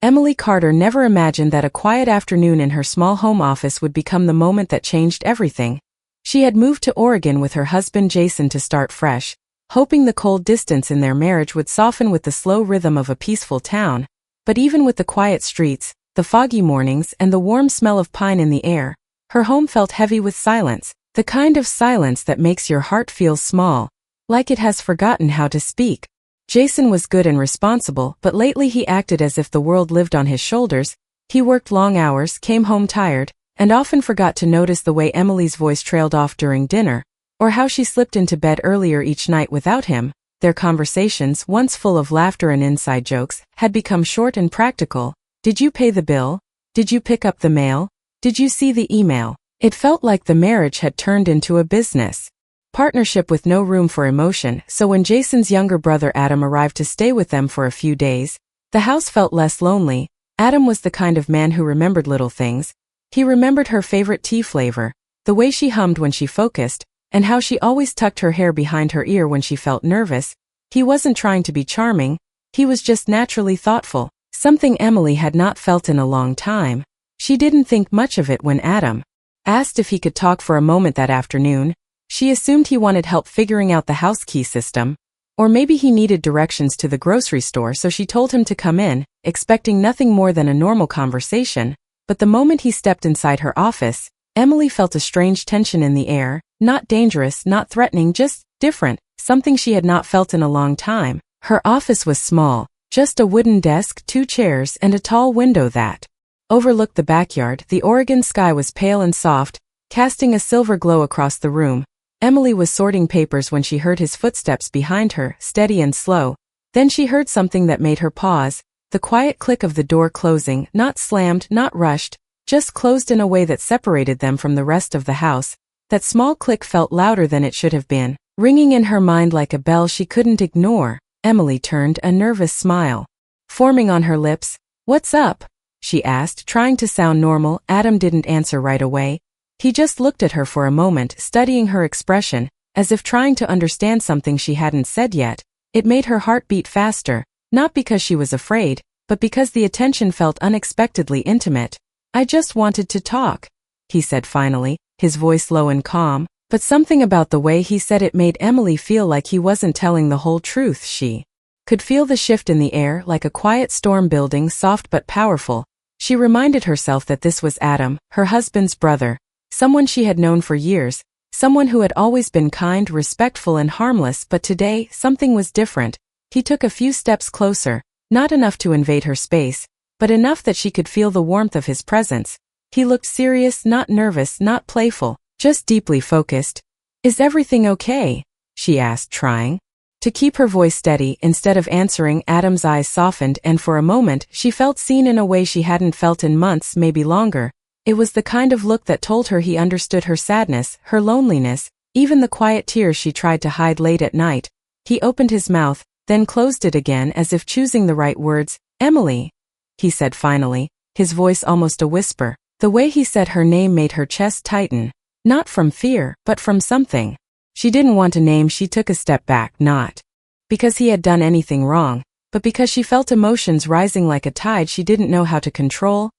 Emily Carter never imagined that a quiet afternoon in her small home office would become the moment that changed everything. She had moved to Oregon with her husband Jason to start fresh, hoping the cold distance in their marriage would soften with the slow rhythm of a peaceful town. But even with the quiet streets, the foggy mornings, and the warm smell of pine in the air, her home felt heavy with silence, the kind of silence that makes your heart feel small, like it has forgotten how to speak. Jason was good and responsible, but lately he acted as if the world lived on his shoulders. He worked long hours, came home tired, and often forgot to notice the way Emily's voice trailed off during dinner, or how she slipped into bed earlier each night without him. Their conversations, once full of laughter and inside jokes, had become short and practical. Did you pay the bill? Did you pick up the mail? Did you see the email? It felt like the marriage had turned into a business partnership with no room for emotion, so when Jason's younger brother Adam arrived to stay with them for a few days, the house felt less lonely. Adam was the kind of man who remembered little things. He remembered her favorite tea flavor, the way she hummed when she focused, and how she always tucked her hair behind her ear when she felt nervous. He wasn't trying to be charming, he was just naturally thoughtful, something Emily had not felt in a long time. She didn't think much of it when Adam asked if he could talk for a moment that afternoon. She assumed he wanted help figuring out the house key system, or maybe he needed directions to the grocery store, so she told him to come in, expecting nothing more than a normal conversation. But the moment he stepped inside her office, Emily felt a strange tension in the air, not dangerous, not threatening, just different, something she had not felt in a long time. Her office was small, just a wooden desk, 2 chairs, and a tall window that overlooked the backyard. The Oregon sky was pale and soft, casting a silver glow across the room. Emily was sorting papers when she heard his footsteps behind her, steady and slow. Then she heard something that made her pause, the quiet click of the door closing, not slammed, not rushed, just closed in a way that separated them from the rest of the house. That small click felt louder than it should have been, ringing in her mind like a bell she couldn't ignore. Emily turned, a nervous smile forming on her lips. "What's up?" she asked, trying to sound normal. Adam didn't answer right away. He just looked at her for a moment, studying her expression, as if trying to understand something she hadn't said yet. It made her heart beat faster, not because she was afraid, but because the attention felt unexpectedly intimate. "I just wanted to talk," he said finally, his voice low and calm, but something about the way he said it made Emily feel like he wasn't telling the whole truth. She could feel the shift in the air, like a quiet storm building, soft but powerful. She reminded herself that this was Adam, her husband's brother, someone she had known for years, someone who had always been kind, respectful, and harmless, but today, something was different. He took a few steps closer, not enough to invade her space, but enough that she could feel the warmth of his presence. He looked serious, not nervous, not playful, just deeply focused. "Is everything okay?" she asked, trying to keep her voice steady. Instead of answering, Adam's eyes softened, and for a moment, she felt seen in a way she hadn't felt in months, maybe longer. It was the kind of look that told her he understood her sadness, her loneliness, even the quiet tears she tried to hide late at night. He opened his mouth, then closed it again as if choosing the right words. "Emily," he said finally, his voice almost a whisper. The way he said her name made her chest tighten, not from fear, but from something she didn't want to name. She took a step back, not because he had done anything wrong, but because she felt emotions rising like a tide she didn't know how to control.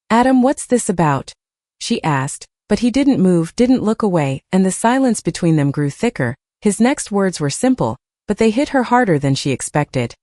"Adam, what's this about?" she asked, but he didn't move, didn't look away, and the silence between them grew thicker. His next words were simple, but they hit her harder than she expected.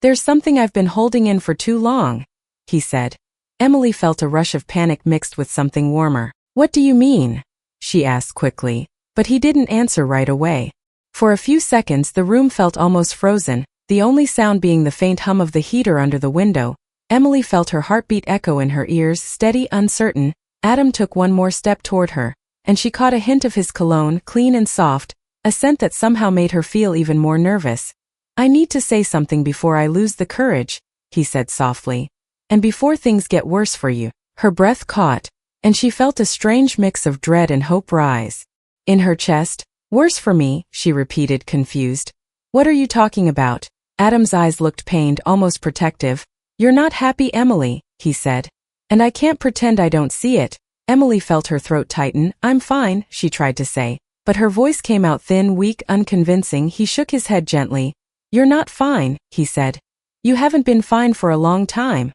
"There's something I've been holding in for too long," he said. Emily felt a rush of panic mixed with something warmer. "What do you mean?" she asked quickly, but he didn't answer right away. For a few seconds the room felt almost frozen, the only sound being the faint hum of the heater under the window. Emily felt her heartbeat echo in her ears, steady, uncertain. Adam took one more step toward her, and she caught a hint of his cologne, clean and soft, a scent that somehow made her feel even more nervous. "I need to say something before I lose the courage," he said softly. "And before things get worse for you." Her breath caught, and she felt a strange mix of dread and hope rise in her chest. "Worse for me," she repeated, confused. "What are you talking about?" Adam's eyes looked pained, almost protective. "You're not happy, Emily," he said. "And I can't pretend I don't see it." Emily felt her throat tighten. "I'm fine," she tried to say, but her voice came out thin, weak, unconvincing. He shook his head gently. "You're not fine," he said. "You haven't been fine for a long time."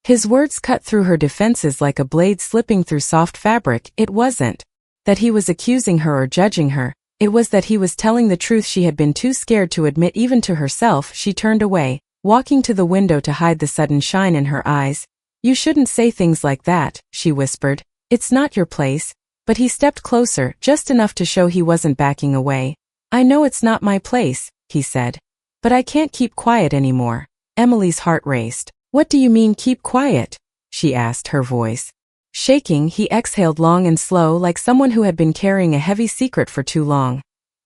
His words cut through her defenses like a blade slipping through soft fabric. It wasn't that he was accusing her or judging her, it was that he was telling the truth she had been too scared to admit even to herself. She turned away, walking to the window to hide the sudden shine in her eyes. "You shouldn't say things like that," she whispered. "It's not your place." But he stepped closer, just enough to show he wasn't backing away. "I know it's not my place," he said. "But I can't keep quiet anymore." Emily's heart raced. "What do you mean keep quiet?" she asked, her voice shaking. He exhaled long and slow, like someone who had been carrying a heavy secret for too long.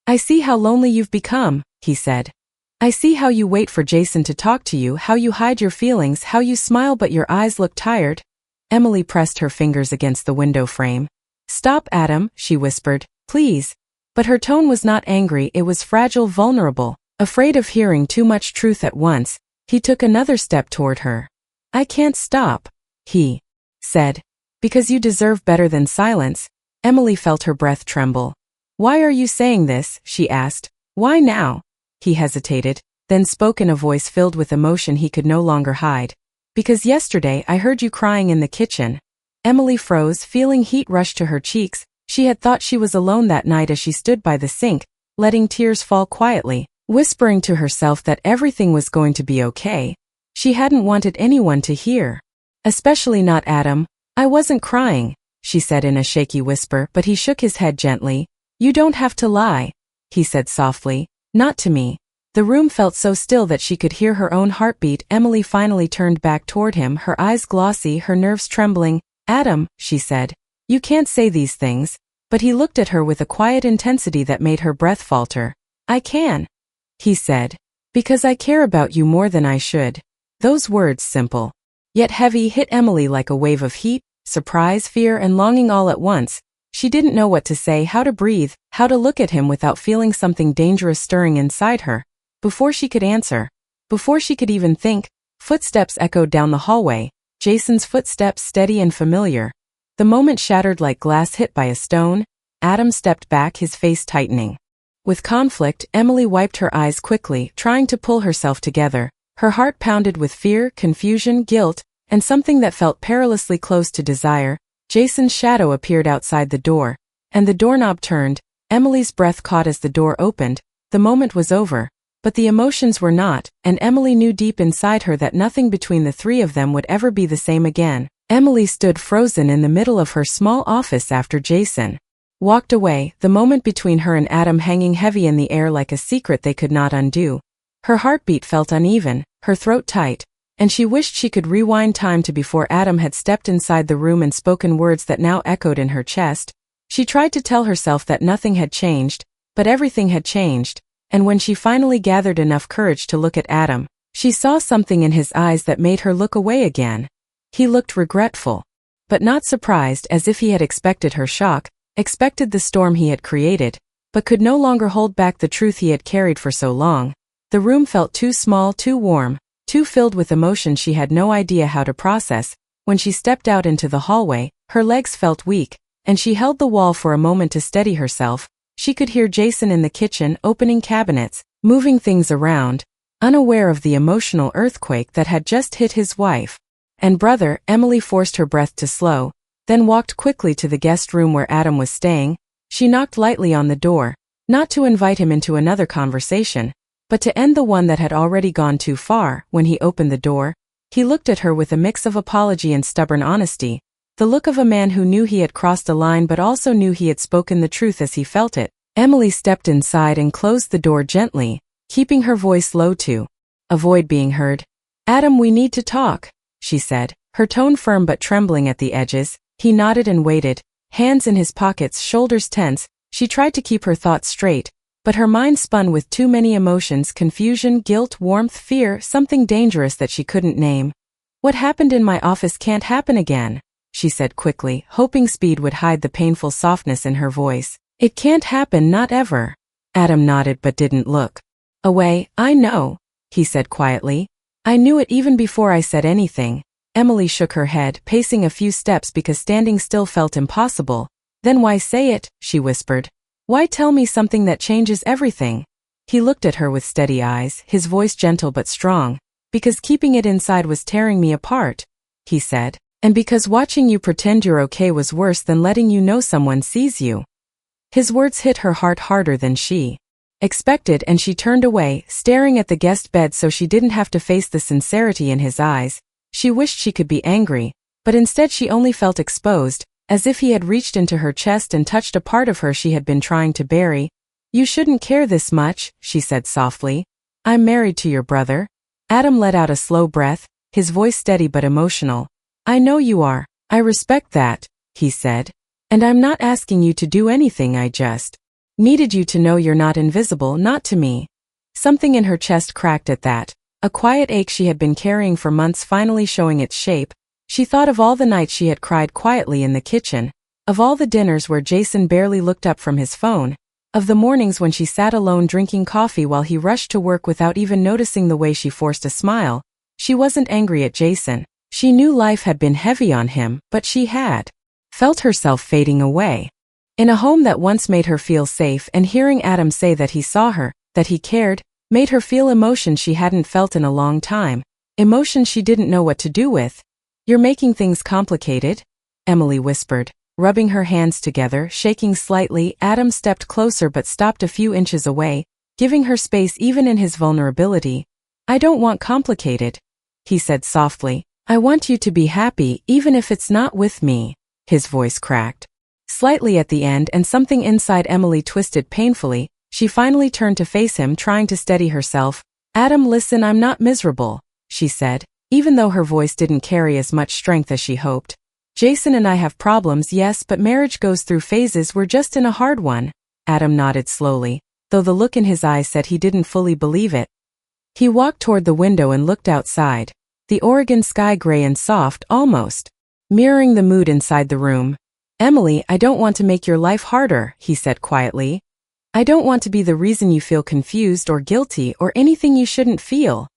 "I see how lonely you've become," he said. "I see how you wait for Jason to talk to you, how you hide your feelings, how you smile but your eyes look tired." Emily pressed her fingers against the window frame. "Stop, Adam," she whispered. "Please." But her tone was not angry, it was fragile, vulnerable. Afraid of hearing too much truth at once, he took another step toward her. "I can't stop," he said. "Because you deserve better than silence." Emily felt her breath tremble. "Why are you saying this?" she asked. "Why now?" He hesitated, then spoke in a voice filled with emotion he could no longer hide. "Because yesterday I heard you crying in the kitchen." Emily froze, feeling heat rush to her cheeks. She had thought she was alone that night as she stood by the sink, letting tears fall quietly, whispering to herself that everything was going to be okay. She hadn't wanted anyone to hear. Especially not Adam. "I wasn't crying," she said in a shaky whisper, but he shook his head gently. "You don't have to lie," he said softly. "Not to me." The room felt so still that she could hear her own heartbeat. Emily finally turned back toward him, her eyes glossy, her nerves trembling. "Adam," she said, "you can't say these things." But he looked at her with a quiet intensity that made her breath falter. "I can," he said, "because I care about you more than I should." Those words, simple yet heavy, hit Emily like a wave of heat, surprise, fear, and longing all at once. She didn't know what to say, how to breathe, how to look at him without feeling something dangerous stirring inside her. Before she could answer, before she could even think, footsteps echoed down the hallway, Jason's footsteps, steady and familiar. The moment shattered like glass hit by a stone. Adam stepped back, his face tightening. With conflict, Emily wiped her eyes quickly, trying to pull herself together. Her heart pounded with fear, confusion, guilt, and something that felt perilously close to desire. Jason's shadow appeared outside the door, and the doorknob turned. Emily's breath caught as the door opened. The moment was over, but the emotions were not, and Emily knew deep inside her that nothing between the three of them would ever be the same again. Emily stood frozen in the middle of her small office after Jason walked away, the moment between her and Adam hanging heavy in the air like a secret they could not undo. Her heartbeat felt uneven, her throat tight, and she wished she could rewind time to before Adam had stepped inside the room and spoken words that now echoed in her chest. She tried to tell herself that nothing had changed, but everything had changed, and when she finally gathered enough courage to look at Adam, she saw something in his eyes that made her look away again. He looked regretful, but not surprised, as if he had expected her shock, expected the storm he had created, but could no longer hold back the truth he had carried for so long. The room felt too small, too warm, too filled with emotion she had no idea how to process. When she stepped out into the hallway, her legs felt weak, and she held the wall for a moment to steady herself. She could hear Jason in the kitchen, opening cabinets, moving things around, unaware of the emotional earthquake that had just hit his wife and brother. Emily forced her breath to slow, then walked quickly to the guest room where Adam was staying. She knocked lightly on the door, not to invite him into another conversation, but to end the one that had already gone too far. When he opened the door, he looked at her with a mix of apology and stubborn honesty, the look of a man who knew he had crossed a line but also knew he had spoken the truth as he felt it. Emily stepped inside and closed the door gently, keeping her voice low to avoid being heard. "Adam, we need to talk," she said, her tone firm but trembling at the edges. He nodded and waited, hands in his pockets, shoulders tense. She tried to keep her thoughts straight, but her mind spun with too many emotions: confusion, guilt, warmth, fear, something dangerous that she couldn't name. "What happened in my office can't happen again," she said quickly, hoping speed would hide the painful softness in her voice. "It can't happen, not ever." Adam nodded but didn't look away. "I know," he said quietly. "I knew it even before I said anything." Emily shook her head, pacing a few steps because standing still felt impossible. "Then why say it?" she whispered. "Why tell me something that changes everything?" He looked at her with steady eyes, his voice gentle but strong. "Because keeping it inside was tearing me apart." he said. And because watching you pretend you're okay was worse than letting you know someone sees you. His words hit her heart harder than she expected, and she turned away, staring at the guest bed so she didn't have to face the sincerity in his eyes. She wished she could be angry, but instead she only felt exposed, as if he had reached into her chest and touched a part of her she had been trying to bury. You shouldn't care this much, she said softly. I'm married to your brother. Adam let out a slow breath, his voice steady but emotional. I know you are. I respect that, he said. And I'm not asking you to do anything, I just needed you to know you're not invisible, not to me. Something in her chest cracked at that, a quiet ache she had been carrying for months finally showing its shape. She thought of all the nights she had cried quietly in the kitchen, of all the dinners where Jason barely looked up from his phone, of the mornings when she sat alone drinking coffee while he rushed to work without even noticing the way she forced a smile. She wasn't angry at Jason. She knew life had been heavy on him, but she had felt herself fading away. In a home that once made her feel safe, and hearing Adam say that he saw her, that he cared, made her feel emotion she hadn't felt in a long time, emotion she didn't know what to do with. You're making things complicated, Emily whispered, rubbing her hands together, shaking slightly. Adam stepped closer but stopped a few inches away, giving her space even in his vulnerability. I don't want complicated, he said softly. I want you to be happy, even if it's not with me. His voice cracked slightly at the end, and something inside Emily twisted painfully. She finally turned to face him, trying to steady herself. Adam, listen, I'm not miserable, she said, even though her voice didn't carry as much strength as she hoped. Jason and I have problems, yes, but marriage goes through phases. We're just in a hard one. Adam nodded slowly, though the look in his eyes said he didn't fully believe it. He walked toward the window and looked outside. The Oregon sky gray and soft, almost mirroring the mood inside the room. Emily, I don't want to make your life harder, he said quietly. I don't want to be the reason you feel confused or guilty or anything you shouldn't feel.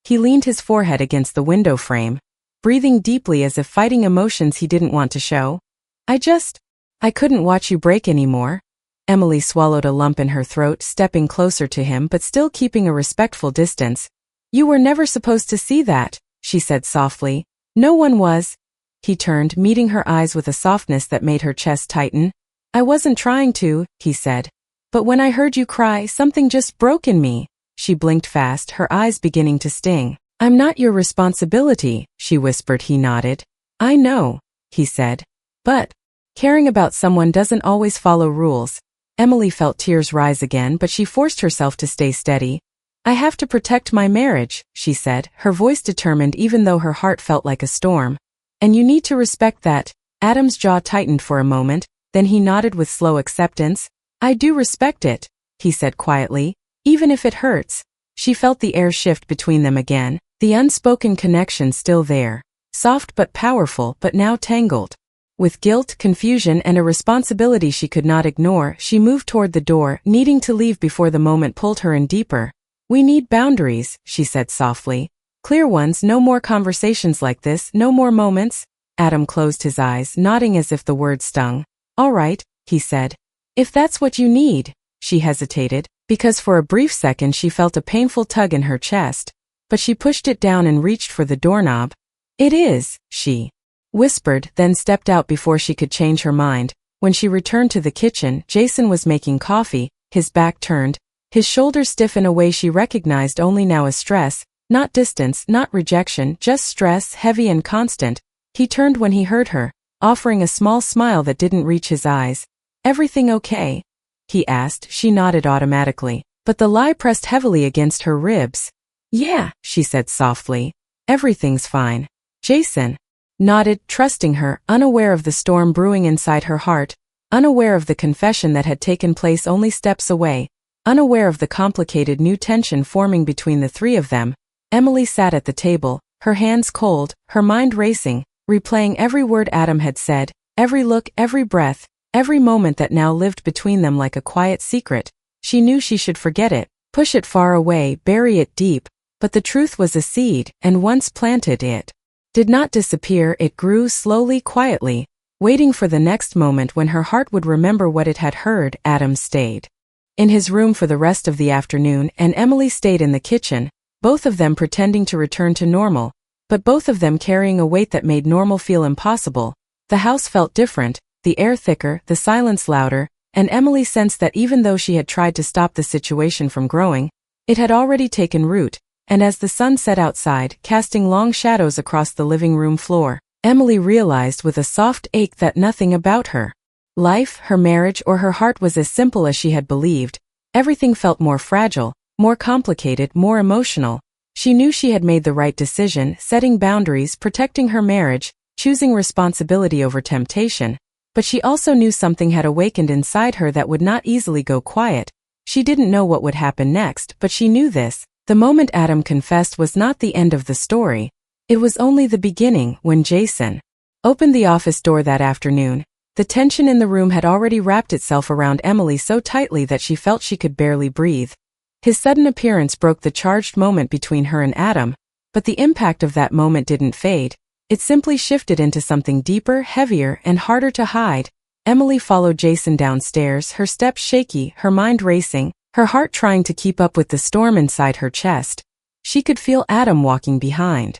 He leaned his forehead against the window frame, breathing deeply as if fighting emotions he didn't want to show. I couldn't watch you break anymore. Emily swallowed a lump in her throat, stepping closer to him but still keeping a respectful distance. You were never supposed to see that, she said softly. No one was. He turned, meeting her eyes with a softness that made her chest tighten. I wasn't trying to, he said. But when I heard you cry, something just broke in me. She blinked fast, her eyes beginning to sting. I'm not your responsibility, she whispered. He nodded. I know, he said. But caring about someone doesn't always follow rules. Emily felt tears rise again, but she forced herself to stay steady. I have to protect my marriage, she said, her voice determined even though her heart felt like a storm. And you need to respect that. Adam's jaw tightened for a moment, then he nodded with slow acceptance. I do respect it, he said quietly, even if it hurts. She felt the air shift between them again, the unspoken connection still there, soft but powerful, but now tangled. With guilt, confusion, and a responsibility she could not ignore, she moved toward the door, needing to leave before the moment pulled her in deeper. We need boundaries, she said softly. Clear ones, no more conversations like this, no more moments. Adam closed his eyes, nodding as if the word stung. All right, he said. If that's what you need. She hesitated, because for a brief second she felt a painful tug in her chest. But she pushed it down and reached for the doorknob. It is, she whispered, then stepped out before she could change her mind. When she returned to the kitchen, Jason was making coffee, his back turned, his shoulders stiff in a way she recognized only now as stress. Not distance, not rejection, just stress, heavy and constant. He turned when he heard her, offering a small smile that didn't reach his eyes. Everything okay? He asked. She nodded automatically, but the lie pressed heavily against her ribs. Yeah, she said softly. Everything's fine. Jason nodded, trusting her, unaware of the storm brewing inside her heart, unaware of the confession that had taken place only steps away, unaware of the complicated new tension forming between the three of them. Emily sat at the table, her hands cold, her mind racing, replaying every word Adam had said, every look, every breath, every moment that now lived between them like a quiet secret. She knew she should forget it, push it far away, bury it deep, but the truth was a seed, and once planted it did not disappear. It grew slowly, quietly, waiting for the next moment when her heart would remember what it had heard. Adam stayed in his room for the rest of the afternoon, and Emily stayed in the kitchen, both of them pretending to return to normal, but both of them carrying a weight that made normal feel impossible. The house felt different, the air thicker, the silence louder, and Emily sensed that even though she had tried to stop the situation from growing, it had already taken root, and as the sun set outside, casting long shadows across the living room floor, Emily realized with a soft ache that nothing about her life, her marriage, or her heart was as simple as she had believed. Everything felt more fragile, more complicated, more emotional. She knew she had made the right decision, setting boundaries, protecting her marriage, choosing responsibility over temptation. But she also knew something had awakened inside her that would not easily go quiet. She didn't know what would happen next, but she knew this. The moment Adam confessed was not the end of the story. It was only the beginning. When Jason opened the office door that afternoon, the tension in the room had already wrapped itself around Emily so tightly that she felt she could barely breathe. His sudden appearance broke the charged moment between her and Adam, but the impact of that moment didn't fade. It simply shifted into something deeper, heavier, and harder to hide. Emily followed Jason downstairs, her steps shaky, her mind racing, her heart trying to keep up with the storm inside her chest. She could feel Adam walking behind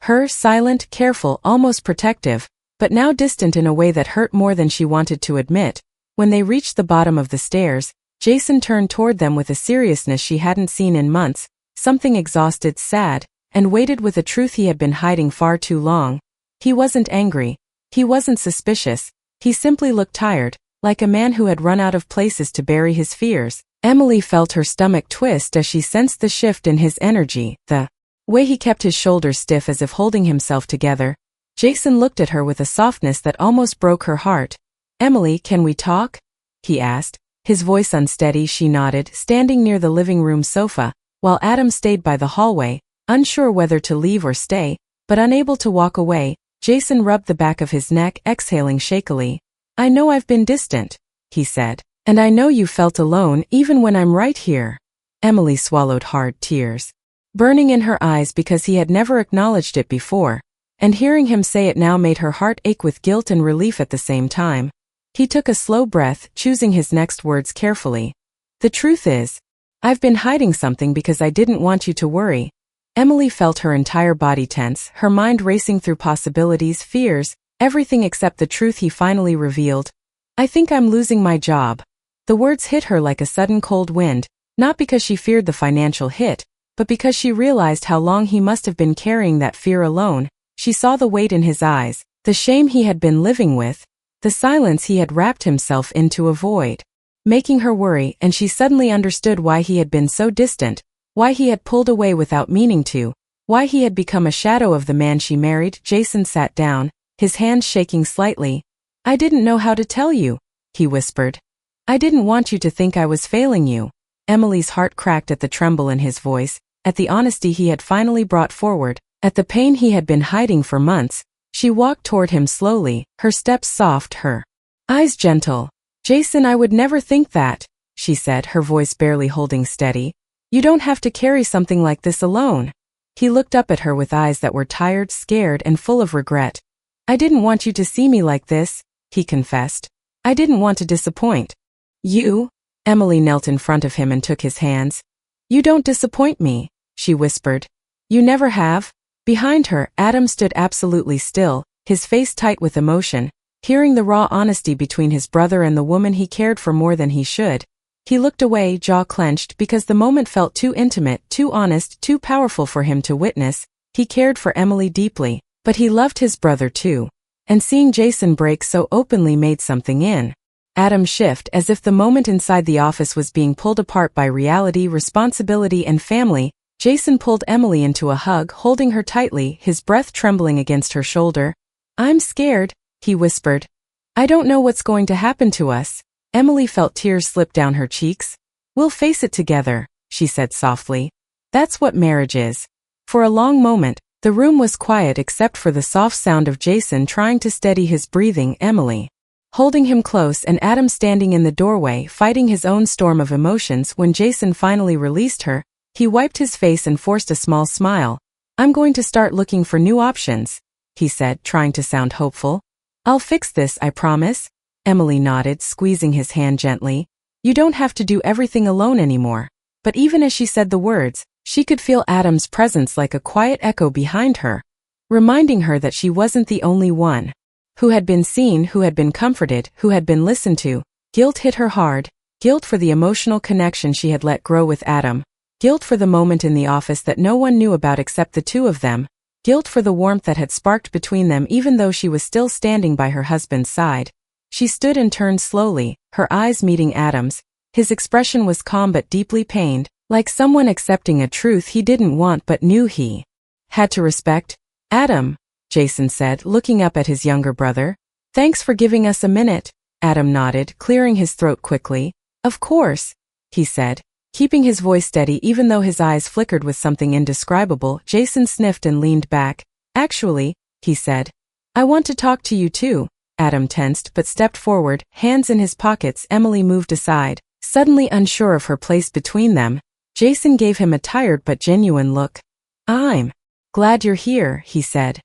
her, silent, careful, almost protective, but now distant in a way that hurt more than she wanted to admit. When they reached the bottom of the stairs, Jason turned toward them with a seriousness she hadn't seen in months, something exhausted, sad, and weighted with a truth he had been hiding far too long. He wasn't angry. He wasn't suspicious. He simply looked tired, like a man who had run out of places to bury his fears. Emily felt her stomach twist as she sensed the shift in his energy, the way he kept his shoulders stiff as if holding himself together. Jason looked at her with a softness that almost broke her heart. "Emily, can we talk?" he asked, his voice unsteady. She nodded, standing near the living room sofa, while Adam stayed by the hallway, unsure whether to leave or stay, but unable to walk away. Jason rubbed the back of his neck, exhaling shakily. "I know I've been distant," he said, "and I know you felt alone even when I'm right here." Emily swallowed hard, tears burning in her eyes because he had never acknowledged it before, and hearing him say it now made her heart ache with guilt and relief at the same time. He took a slow breath, choosing his next words carefully. "The truth is, I've been hiding something because I didn't want you to worry." Emily felt her entire body tense, her mind racing through possibilities, fears, everything except the truth he finally revealed. "I think I'm losing my job." The words hit her like a sudden cold wind, not because she feared the financial hit, but because she realized how long he must have been carrying that fear alone. She saw the weight in his eyes, the shame he had been living with, the silence he had wrapped himself in to avoid, making her worry, and she suddenly understood why he had been so distant, why he had pulled away without meaning to, why he had become a shadow of the man she married. Jason sat down, his hands shaking slightly. "I didn't know how to tell you," he whispered. "I didn't want you to think I was failing you." Emily's heart cracked at the tremble in his voice, at the honesty he had finally brought forward, at the pain he had been hiding for months. She walked toward him slowly, her steps soft, her eyes gentle. "Jason, I would never think that," she said, her voice barely holding steady. "You don't have to carry something like this alone." He looked up at her with eyes that were tired, scared, and full of regret. "I didn't want you to see me like this," he confessed. "I didn't want to disappoint you." Emily knelt in front of him and took his hands. "You don't disappoint me," she whispered. "You never have." Behind her, Adam stood absolutely still, his face tight with emotion, hearing the raw honesty between his brother and the woman he cared for more than he should. He looked away, jaw clenched, because the moment felt too intimate, too honest, too powerful for him to witness. He cared for Emily deeply, but he loved his brother too. And seeing Jason break so openly made something in Adam shift, as if the moment inside the office was being pulled apart by reality, responsibility, and family. Jason pulled Emily into a hug, holding her tightly, his breath trembling against her shoulder. "I'm scared," he whispered. "I don't know what's going to happen to us." Emily felt tears slip down her cheeks. "We'll face it together," she said softly. "That's what marriage is." For a long moment, the room was quiet except for the soft sound of Jason trying to steady his breathing, Emily holding him close, and Adam standing in the doorway, fighting his own storm of emotions. When Jason finally released her, he wiped his face and forced a small smile. "I'm going to start looking for new options," he said, trying to sound hopeful. "I'll fix this, I promise." Emily nodded, squeezing his hand gently. "You don't have to do everything alone anymore." But even as she said the words, she could feel Adam's presence like a quiet echo behind her. reminding her that she wasn't the only one who had been seen, who had been comforted, who had been listened to. Guilt hit her hard, guilt for the emotional connection she had let grow with Adam, guilt for the moment in the office that no one knew about except the two of them, guilt for the warmth that had sparked between them even though she was still standing by her husband's side. She stood and turned slowly, her eyes meeting Adam's. His expression was calm but deeply pained, like someone accepting a truth he didn't want but knew he had to respect. Adam, Jason said, looking up at his younger brother. Thanks for giving us a minute. Adam nodded, clearing his throat quickly. Of course, he said, keeping his voice steady even though his eyes flickered with something indescribable. Jason sniffed and leaned back. Actually, he said, I want to talk to you too. Adam tensed but stepped forward, hands in his pockets. Emily moved aside, suddenly unsure of her place between them. Jason gave him a tired but genuine look. I'm glad you're here, he said.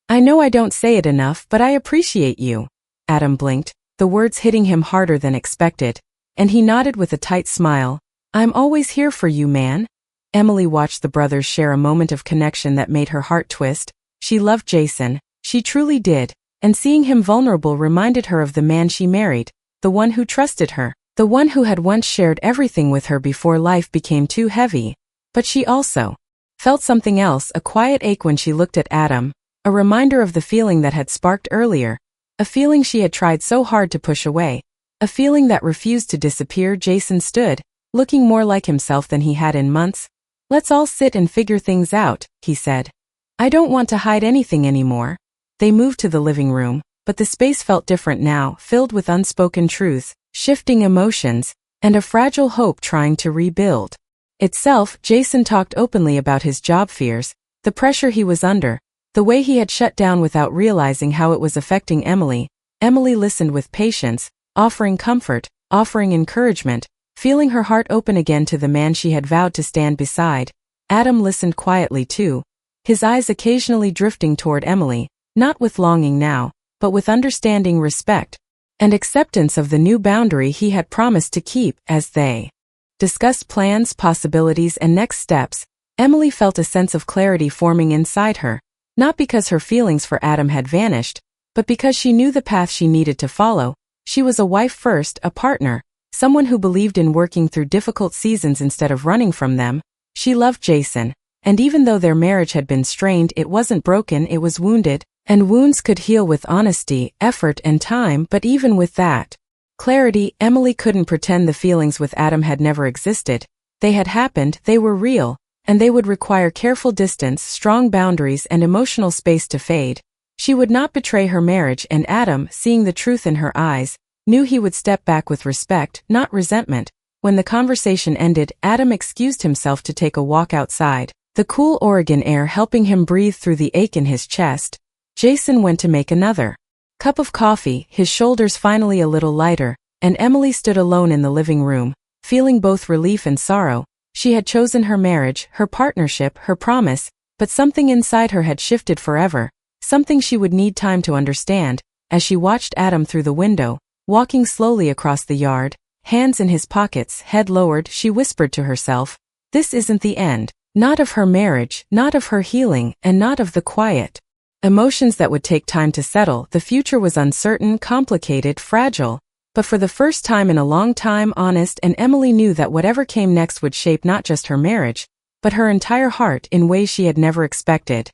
I know I don't say it enough, but I appreciate you. Adam blinked, the words hitting him harder than expected, and he nodded with a tight smile. I'm always here for you, man. Emily watched the brothers share a moment of connection that made her heart twist. She loved Jason, she truly did, and seeing him vulnerable reminded her of the man she married, the one who trusted her, the one who had once shared everything with her before life became too heavy. But she also felt something else, a quiet ache when she looked at Adam, a reminder of the feeling that had sparked earlier, a feeling she had tried so hard to push away, a feeling that refused to disappear. Jason stood, looking more like himself than he had in months. Let's all sit and figure things out, he said. I don't want to hide anything anymore. They moved to the living room, but the space felt different now, filled with unspoken truths, shifting emotions, and a fragile hope trying to rebuild itself. Jason talked openly about his job fears, the pressure he was under, the way he had shut down without realizing how it was affecting Emily. Emily listened with patience, offering comfort, offering encouragement, feeling her heart open again to the man she had vowed to stand beside. Adam listened quietly too, his eyes occasionally drifting toward Emily, not with longing now, but with understanding, respect, and acceptance of the new boundary he had promised to keep. As they discussed plans, possibilities, and next steps, Emily felt a sense of clarity forming inside her, not because her feelings for Adam had vanished, but because she knew the path she needed to follow. She was a wife first, a partner, someone who believed in working through difficult seasons instead of running from them. She loved Jason, and even though their marriage had been strained, it wasn't broken, it was wounded, and wounds could heal with honesty, effort, and time. But even with that clarity, Emily couldn't pretend the feelings with Adam had never existed. They had happened, they were real, and they would require careful distance, strong boundaries, and emotional space to fade. She would not betray her marriage, and Adam, seeing the truth in her eyes, knew he would step back with respect, not resentment. When the conversation ended, Adam excused himself to take a walk outside, the cool Oregon air helping him breathe through the ache in his chest. Jason went to make another cup of coffee, his shoulders finally a little lighter, and Emily stood alone in the living room, feeling both relief and sorrow. She had chosen her marriage, her partnership, her promise, but something inside her had shifted forever, something she would need time to understand. As she watched Adam through the window, walking slowly across the yard, hands in his pockets, head lowered, she whispered to herself, this isn't the end, not of her marriage, not of her healing, and not of the quiet emotions that would take time to settle. The future was uncertain, complicated, fragile, but for the first time in a long time, honest, and Emily knew that whatever came next would shape not just her marriage, but her entire heart in ways she had never expected.